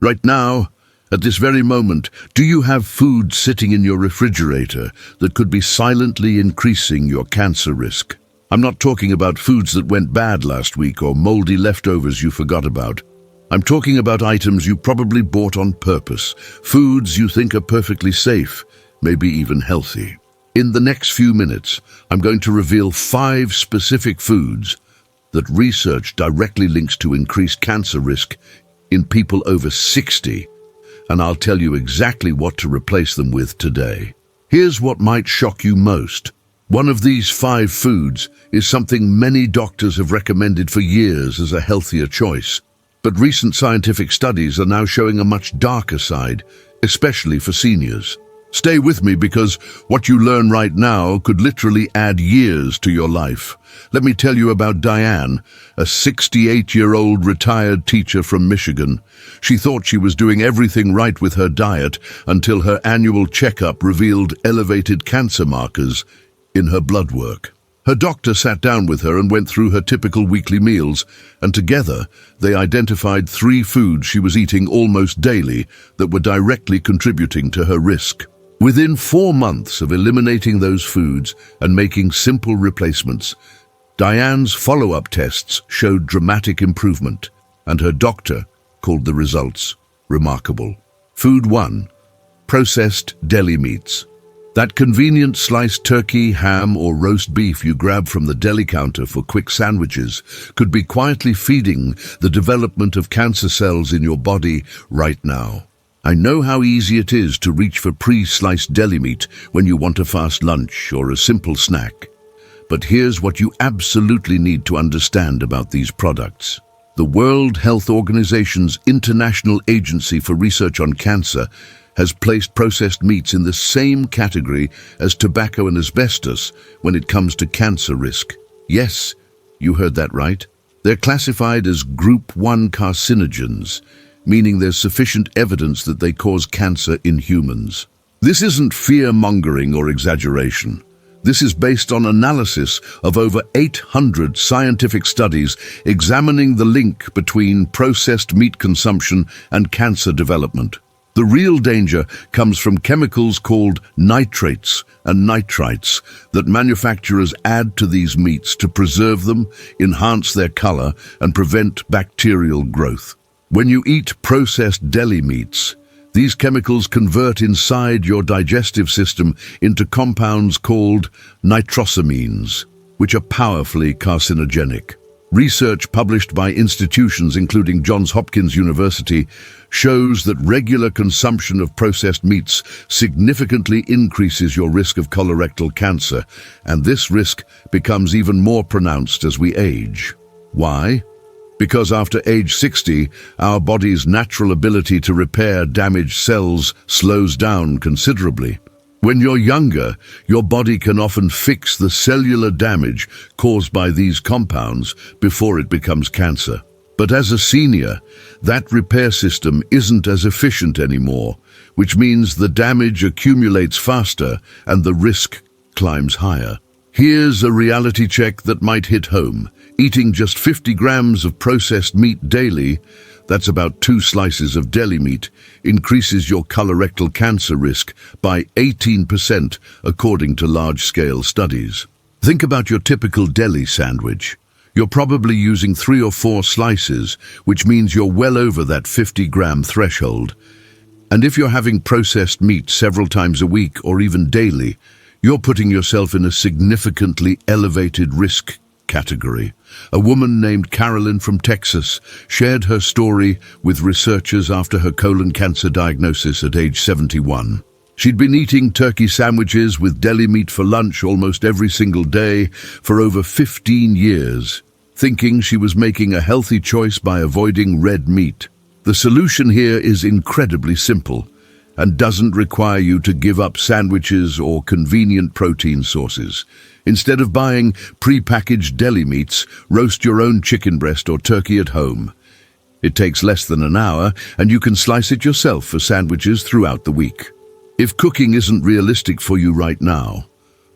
Right now, at this very moment, do you have food sitting in your refrigerator that could be silently increasing your cancer risk? I'm not talking about foods that went bad last week or moldy leftovers you forgot about. I'm talking about items you probably bought on purpose, foods you think are perfectly safe, maybe even healthy. In the next few minutes, I'm going to reveal 5 specific foods that research directly links to increased cancer risk in people over 60, and I'll tell you exactly what to replace them with today. Here's what might shock you most. One of these 5 foods is something many doctors have recommended for years as a healthier choice. But recent scientific studies are now showing a much darker side, especially for seniors. Stay with me because what you learn right now could literally add years to your life. Let me tell you about Diane, a 68-year-old retired teacher from Michigan. She thought she was doing everything right with her diet until her annual checkup revealed elevated cancer markers in her blood work. Her doctor sat down with her and went through her typical weekly meals, and together they identified 3 foods she was eating almost daily that were directly contributing to her risk. Within 4 months of eliminating those foods and making simple replacements, Diane's follow-up tests showed dramatic improvement, and her doctor called the results remarkable. Food 1. Processed deli meats. That convenient sliced turkey, ham, or roast beef you grab from the deli counter for quick sandwiches could be quietly feeding the development of cancer cells in your body right now. I know how easy it is to reach for pre-sliced deli meat when you want a fast lunch or a simple snack. But here's what you absolutely need to understand about these products. The World Health Organization's International Agency for Research on Cancer has placed processed meats in the same category as tobacco and asbestos when it comes to cancer risk. Yes, you heard that right. They're classified as Group 1 carcinogens, meaning there's sufficient evidence that they cause cancer in humans. This isn't fear-mongering or exaggeration. This is based on analysis of over 800 scientific studies examining the link between processed meat consumption and cancer development. The real danger comes from chemicals called nitrates and nitrites that manufacturers add to these meats to preserve them, enhance their color, and prevent bacterial growth. When you eat processed deli meats, these chemicals convert inside your digestive system into compounds called nitrosamines, which are powerfully carcinogenic. Research published by institutions including Johns Hopkins University shows that regular consumption of processed meats significantly increases your risk of colorectal cancer, and this risk becomes even more pronounced as we age. Why? Because after age 60, our body's natural ability to repair damaged cells slows down considerably. When you're younger, your body can often fix the cellular damage caused by these compounds before it becomes cancer. But as a senior, that repair system isn't as efficient anymore, which means the damage accumulates faster and the risk climbs higher. Here's a reality check that might hit home. Eating just 50 grams of processed meat daily, that's about 2 slices of deli meat, increases your colorectal cancer risk by 18% according to large-scale studies. Think about your typical deli sandwich. You're probably using 3 or 4 slices, which means you're well over that 50-gram threshold. And if you're having processed meat several times a week or even daily, you're putting yourself in a significantly elevated risk category. A woman named Carolyn from Texas shared her story with researchers after her colon cancer diagnosis at age 71. She'd been eating turkey sandwiches with deli meat for lunch almost every single day for over 15 years, thinking she was making a healthy choice by avoiding red meat. The solution here is incredibly simple and doesn't require you to give up sandwiches or convenient protein sources. Instead of buying pre-packaged deli meats, roast your own chicken breast or turkey at home. It takes less than an hour, and you can slice it yourself for sandwiches throughout the week. If cooking isn't realistic for you right now,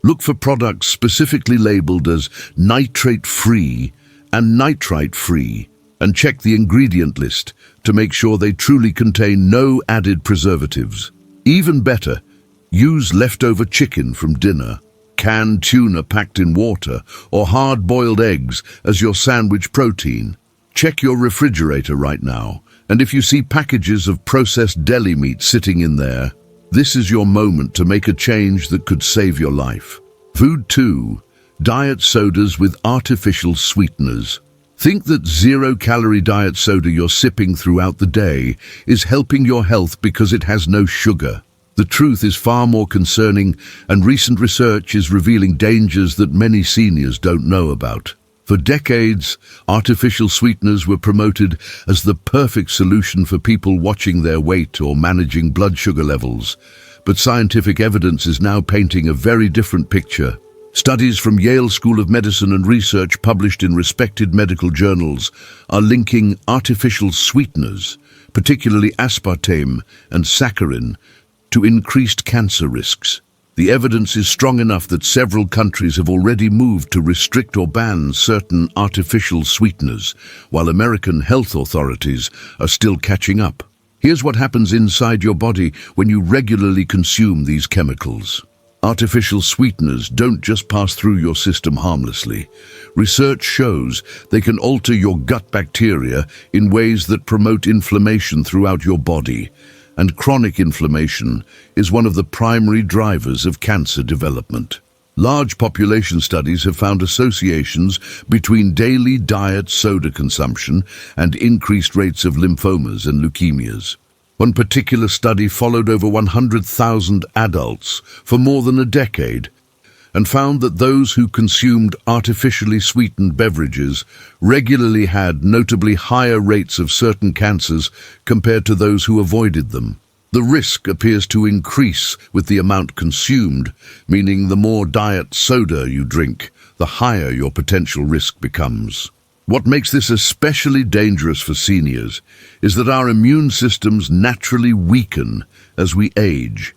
look for products specifically labeled as nitrate-free and nitrite-free. And check the ingredient list to make sure they truly contain no added preservatives. Even better, use leftover chicken from dinner, canned tuna packed in water, or hard-boiled eggs as your sandwich protein. Check your refrigerator right now, and if you see packages of processed deli meat sitting in there, this is your moment to make a change that could save your life. Food 2. Diet sodas with artificial sweeteners. Think that zero-calorie diet soda you're sipping throughout the day is helping your health because it has no sugar. The truth is far more concerning, and recent research is revealing dangers that many seniors don't know about. For decades, artificial sweeteners were promoted as the perfect solution for people watching their weight or managing blood sugar levels. But scientific evidence is now painting a very different picture. Studies from Yale School of Medicine and research published in respected medical journals are linking artificial sweeteners, particularly aspartame and saccharin, to increased cancer risks. The evidence is strong enough that several countries have already moved to restrict or ban certain artificial sweeteners, while American health authorities are still catching up. Here's what happens inside your body when you regularly consume these chemicals. Artificial sweeteners don't just pass through your system harmlessly. Research shows they can alter your gut bacteria in ways that promote inflammation throughout your body. And chronic inflammation is one of the primary drivers of cancer development. Large population studies have found associations between daily diet soda consumption and increased rates of lymphomas and leukemias. One particular study followed over 100,000 adults for more than a decade and found that those who consumed artificially sweetened beverages regularly had notably higher rates of certain cancers compared to those who avoided them. The risk appears to increase with the amount consumed, meaning the more diet soda you drink, the higher your potential risk becomes. What makes this especially dangerous for seniors is that our immune systems naturally weaken as we age,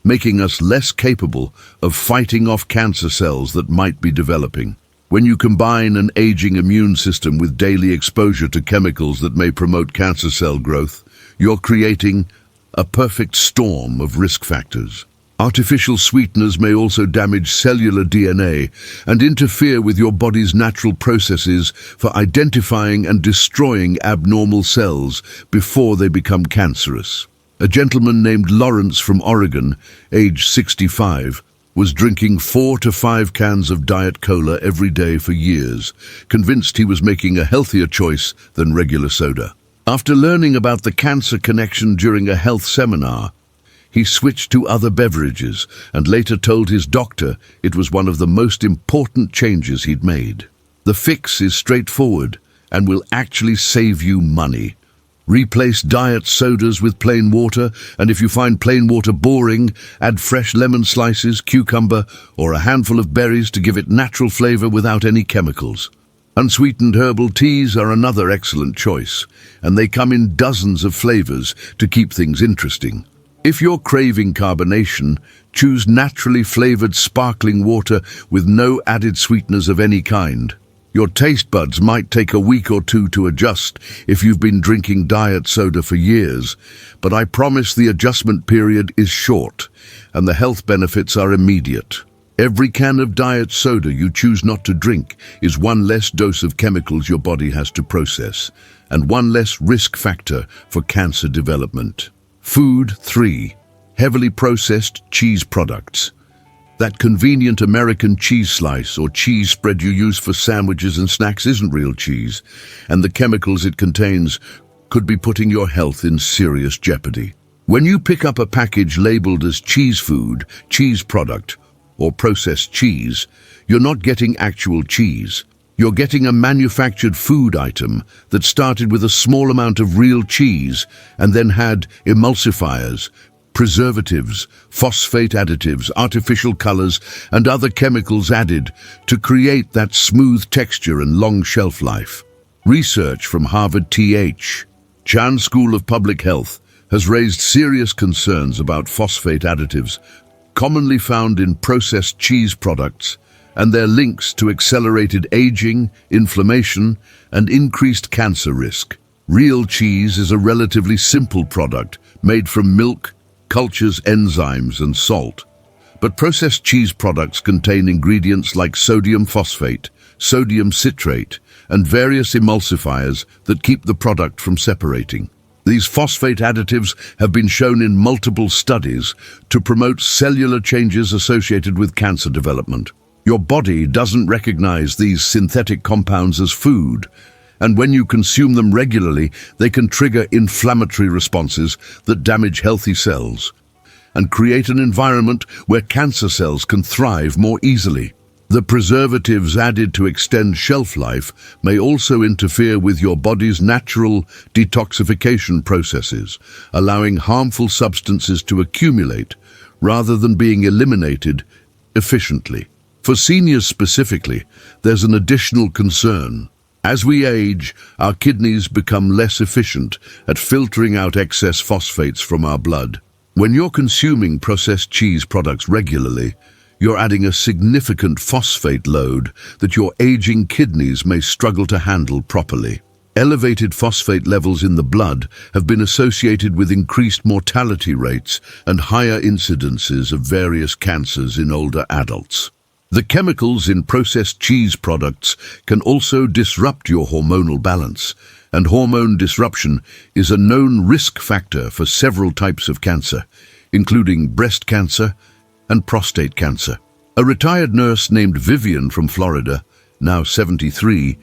making us less capable of fighting off cancer cells that might be developing. When you combine an aging immune system with daily exposure to chemicals that may promote cancer cell growth, you're creating a perfect storm of risk factors. Artificial sweeteners may also damage cellular DNA and interfere with your body's natural processes for identifying and destroying abnormal cells before they become cancerous. A gentleman named Lawrence from Oregon, age 65, was drinking 4 to 5 cans of Diet Cola every day for years, convinced he was making a healthier choice than regular soda. After learning about the cancer connection during a health seminar, he switched to other beverages and later told his doctor it was one of the most important changes he'd made. The fix is straightforward and will actually save you money. Replace diet sodas with plain water, and if you find plain water boring, add fresh lemon slices, cucumber, or a handful of berries to give it natural flavor without any chemicals. Unsweetened herbal teas are another excellent choice, and they come in dozens of flavors to keep things interesting. If you're craving carbonation, choose naturally flavored sparkling water with no added sweeteners of any kind. Your taste buds might take a week or two to adjust if you've been drinking diet soda for years, but I promise the adjustment period is short and the health benefits are immediate. Every can of diet soda you choose not to drink is one less dose of chemicals your body has to process and one less risk factor for cancer development. Food 3. Heavily processed cheese products. That convenient American cheese slice or cheese spread you use for sandwiches and snacks isn't real cheese, and the chemicals it contains could be putting your health in serious jeopardy. When you pick up a package labeled as cheese food, cheese product, or processed cheese, you're not getting actual cheese. You're getting a manufactured food item that started with a small amount of real cheese and then had emulsifiers, preservatives, phosphate additives, artificial colors, and other chemicals added to create that smooth texture and long shelf life. Research from Harvard-T.H. Chan School of Public Health has raised serious concerns about phosphate additives commonly found in processed cheese products and their links to accelerated aging, inflammation, and increased cancer risk. Real cheese is a relatively simple product made from milk, cultures, enzymes, and salt. But processed cheese products contain ingredients like sodium phosphate, sodium citrate, and various emulsifiers that keep the product from separating. These phosphate additives have been shown in multiple studies to promote cellular changes associated with cancer development. Your body doesn't recognize these synthetic compounds as food, and when you consume them regularly, they can trigger inflammatory responses that damage healthy cells and create an environment where cancer cells can thrive more easily. The preservatives added to extend shelf life may also interfere with your body's natural detoxification processes, allowing harmful substances to accumulate rather than being eliminated efficiently. For seniors specifically, there's an additional concern. As we age, our kidneys become less efficient at filtering out excess phosphates from our blood. When you're consuming processed cheese products regularly, you're adding a significant phosphate load that your aging kidneys may struggle to handle properly. Elevated phosphate levels in the blood have been associated with increased mortality rates and higher incidences of various cancers in older adults. The chemicals in processed cheese products can also disrupt your hormonal balance, and hormone disruption is a known risk factor for several types of cancer, including breast cancer and prostate cancer. A retired nurse named Vivian from Florida, now 73,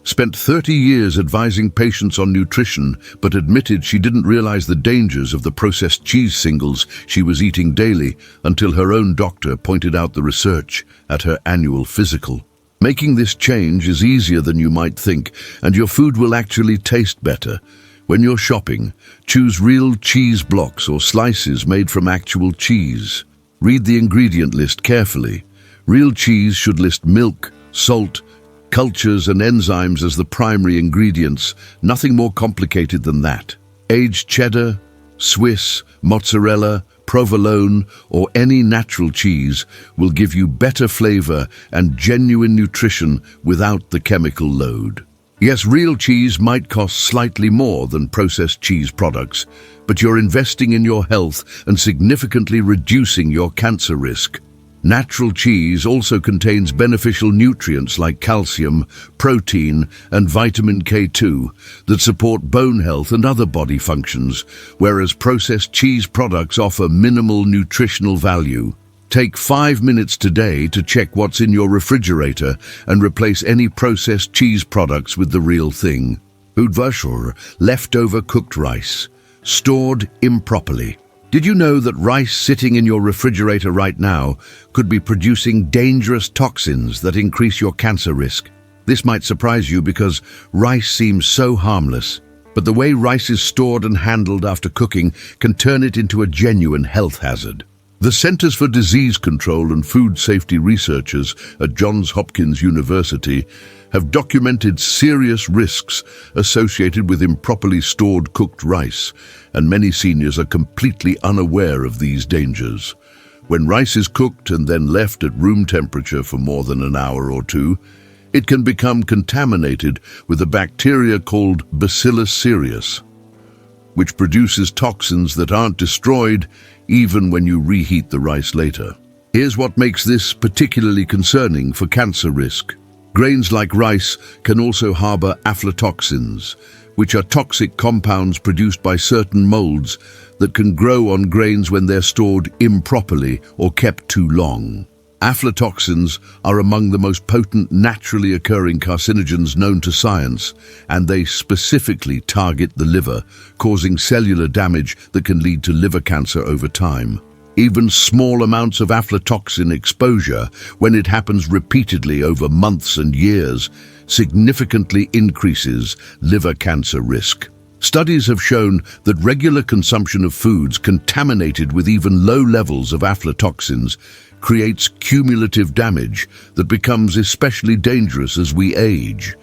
spent 30 years advising patients on nutrition, but admitted she didn't realize the dangers of the processed cheese singles she was eating daily until her own doctor pointed out the research at her annual physical. Making this change is easier than you might think, and your food will actually taste better. When you're shopping, choose real cheese blocks or slices made from actual cheese. Read the ingredient list carefully. Real cheese should list milk, salt, cultures, and enzymes as the primary ingredients, nothing more complicated than that. Aged cheddar, Swiss, mozzarella, provolone, or any natural cheese will give you better flavor and genuine nutrition without the chemical load. Yes, real cheese might cost slightly more than processed cheese products, but you're investing in your health and significantly reducing your cancer risk. Natural cheese also contains beneficial nutrients like calcium, protein, and vitamin K2 that support bone health and other body functions, whereas processed cheese products offer minimal nutritional value. Take 5 minutes today to check what's in your refrigerator and replace any processed cheese products with the real thing. Udvash, or leftover cooked rice, stored improperly. Did you know that rice sitting in your refrigerator right now could be producing dangerous toxins that increase your cancer risk? This might surprise you because rice seems so harmless, but the way rice is stored and handled after cooking can turn it into a genuine health hazard. The Centers for Disease Control and Food Safety researchers at Johns Hopkins University have documented serious risks associated with improperly stored cooked rice, and many seniors are completely unaware of these dangers. When rice is cooked and then left at room temperature for more than an hour or two, it can become contaminated with a bacteria called Bacillus cereus, which produces toxins that aren't destroyed even when you reheat the rice later. Here's what makes this particularly concerning for cancer risk. Grains like rice can also harbor aflatoxins, which are toxic compounds produced by certain molds that can grow on grains when they're stored improperly or kept too long. Aflatoxins are among the most potent naturally occurring carcinogens known to science, and they specifically target the liver, causing cellular damage that can lead to liver cancer over time. Even small amounts of aflatoxin exposure, when it happens repeatedly over months and years, significantly increases liver cancer risk. Studies have shown that regular consumption of foods contaminated with even low levels of aflatoxins creates cumulative damage that becomes especially dangerous as we age,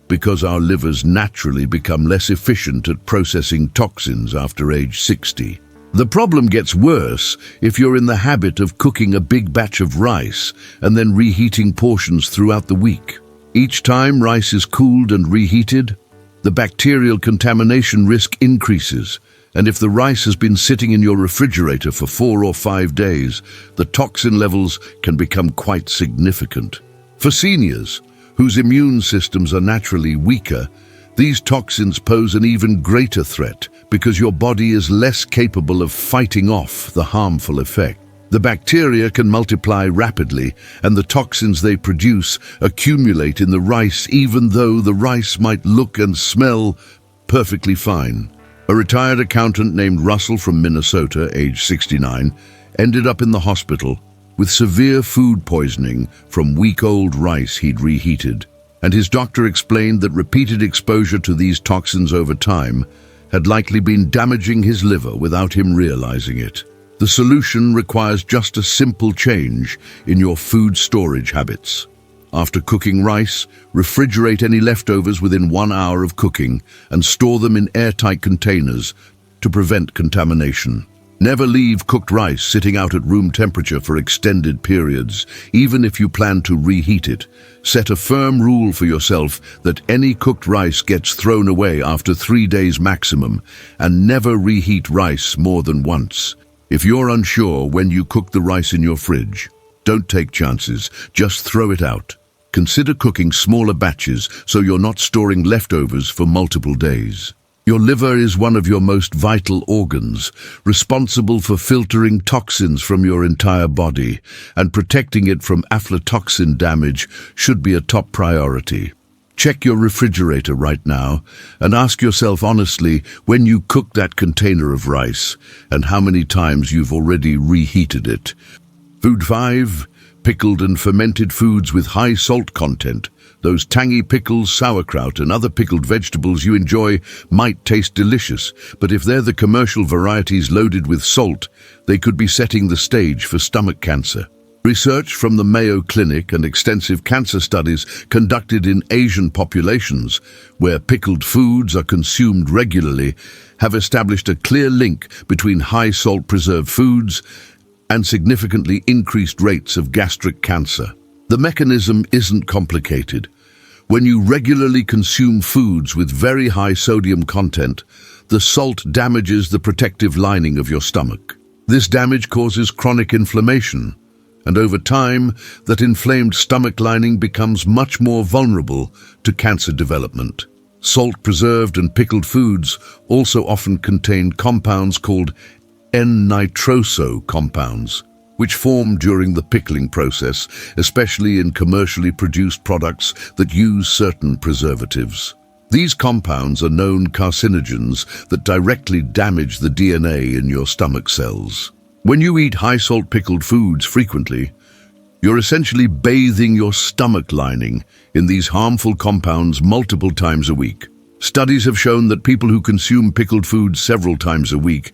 because our livers naturally become less efficient at processing toxins after age 60. The problem gets worse if you're in the habit of cooking a big batch of rice and then reheating portions throughout the week. Each time rice is cooled and reheated, the bacterial contamination risk increases, and if the rice has been sitting in your refrigerator for 4 or 5 days, the toxin levels can become quite significant. For seniors, whose immune systems are naturally weaker, these toxins pose an even greater threat because your body is less capable of fighting off the harmful effect. The bacteria can multiply rapidly, and the toxins they produce accumulate in the rice even though the rice might look and smell perfectly fine. A retired accountant named Russell from Minnesota, age 69, ended up in the hospital with severe food poisoning from week-old rice he'd reheated, and his doctor explained that repeated exposure to these toxins over time had likely been damaging his liver without him realizing it. The solution requires just a simple change in your food storage habits. After cooking rice, refrigerate any leftovers within 1 hour of cooking and store them in airtight containers to prevent contamination. Never leave cooked rice sitting out at room temperature for extended periods, even if you plan to reheat it. Set a firm rule for yourself that any cooked rice gets thrown away after 3 days maximum, and never reheat rice more than once. If you're unsure when you cook the rice in your fridge, don't take chances, just throw it out. Consider cooking smaller batches so you're not storing leftovers for multiple days. Your liver is one of your most vital organs, responsible for filtering toxins from your entire body, and protecting it from aflatoxin damage should be a top priority. Check your refrigerator right now and ask yourself honestly when you cooked that container of rice and how many times you've already reheated it. Food 5. Pickled and fermented foods with high salt content. Those tangy pickles, sauerkraut, and other pickled vegetables you enjoy might taste delicious, but if they're the commercial varieties loaded with salt, they could be setting the stage for stomach cancer. Research from the Mayo Clinic and extensive cancer studies conducted in Asian populations, where pickled foods are consumed regularly, have established a clear link between high-salt preserved foods and significantly increased rates of gastric cancer. The mechanism isn't complicated. When you regularly consume foods with very high sodium content, the salt damages the protective lining of your stomach. This damage causes chronic inflammation, and over time, that inflamed stomach lining becomes much more vulnerable to cancer development. Salt-preserved and pickled foods also often contain compounds called N-nitroso compounds, which form during the pickling process, especially in commercially produced products that use certain preservatives. These compounds are known carcinogens that directly damage the DNA in your stomach cells. When you eat high-salt pickled foods frequently, you're essentially bathing your stomach lining in these harmful compounds multiple times a week. Studies have shown that people who consume pickled foods several times a week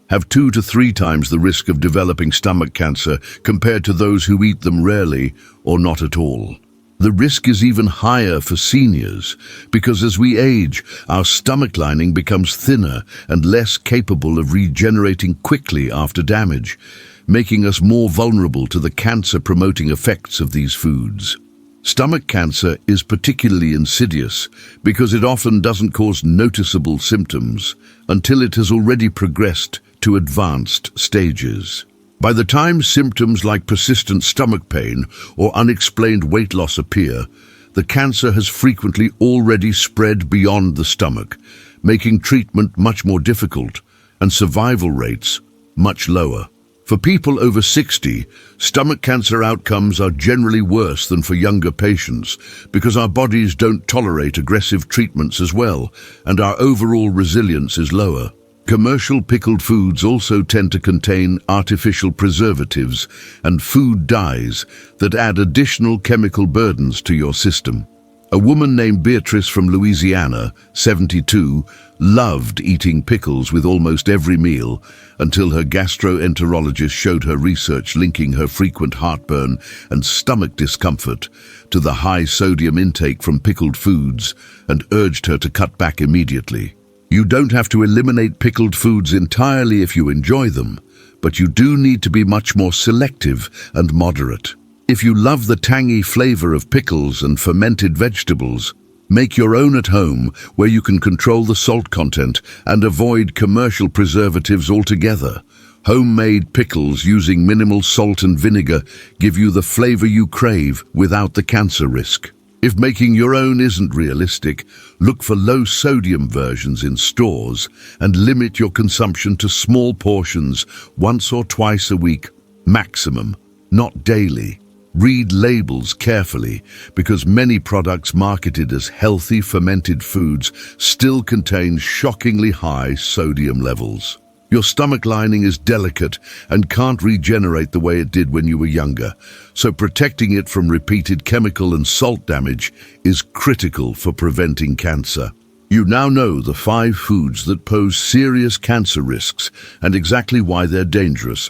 have 2 to 3 times the risk of developing stomach cancer compared to those who eat them rarely or not at all. The risk is even higher for seniors because as we age, our stomach lining becomes thinner and less capable of regenerating quickly after damage, making us more vulnerable to the cancer-promoting effects of these foods. Stomach cancer is particularly insidious because it often doesn't cause noticeable symptoms until it has already progressed to advanced stages. By the time symptoms like persistent stomach pain or unexplained weight loss appear, the cancer has frequently already spread beyond the stomach, making treatment much more difficult and survival rates much lower. For people over 60, stomach cancer outcomes are generally worse than for younger patients because our bodies don't tolerate aggressive treatments as well, and our overall resilience is lower. Commercial pickled foods also tend to contain artificial preservatives and food dyes that add additional chemical burdens to your system. A woman named Beatrice from Louisiana, 72, loved eating pickles with almost every meal until her gastroenterologist showed her research linking her frequent heartburn and stomach discomfort to the high sodium intake from pickled foods and urged her to cut back immediately. You don't have to eliminate pickled foods entirely if you enjoy them, but you do need to be much more selective and moderate. If you love the tangy flavor of pickles and fermented vegetables, make your own at home where you can control the salt content and avoid commercial preservatives altogether. Homemade pickles using minimal salt and vinegar give you the flavor you crave without the cancer risk. If making your own isn't realistic, look for low-sodium versions in stores and limit your consumption to small portions once or twice a week, maximum, not daily. Read labels carefully because many products marketed as healthy fermented foods still contain shockingly high sodium levels. Your stomach lining is delicate and can't regenerate the way it did when you were younger, so protecting it from repeated chemical and salt damage is critical for preventing cancer. You now know the 5 foods that pose serious cancer risks and exactly why they're dangerous.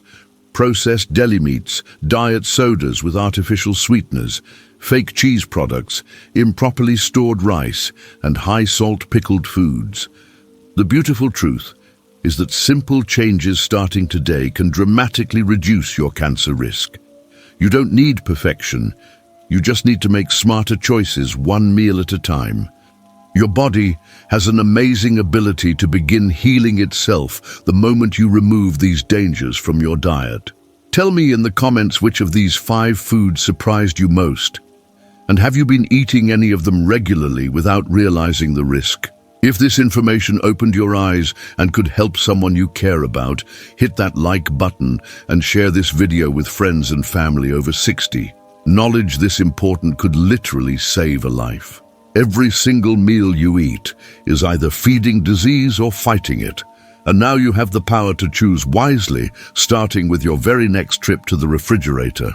Processed deli meats, diet sodas with artificial sweeteners, fake cheese products, improperly stored rice, and high-salt pickled foods. The beautiful truth is that simple changes starting today can dramatically reduce your cancer risk. You don't need perfection, you just need to make smarter choices one meal at a time. Your body has an amazing ability to begin healing itself the moment you remove these dangers from your diet. Tell me in the comments which of these 5 foods surprised you most, and have you been eating any of them regularly without realizing the risk? If this information opened your eyes and could help someone you care about, hit that like button and share this video with friends and family over 60. Knowledge this important could literally save a life. Every single meal you eat is either feeding disease or fighting it. And now you have the power to choose wisely, starting with your very next trip to the refrigerator.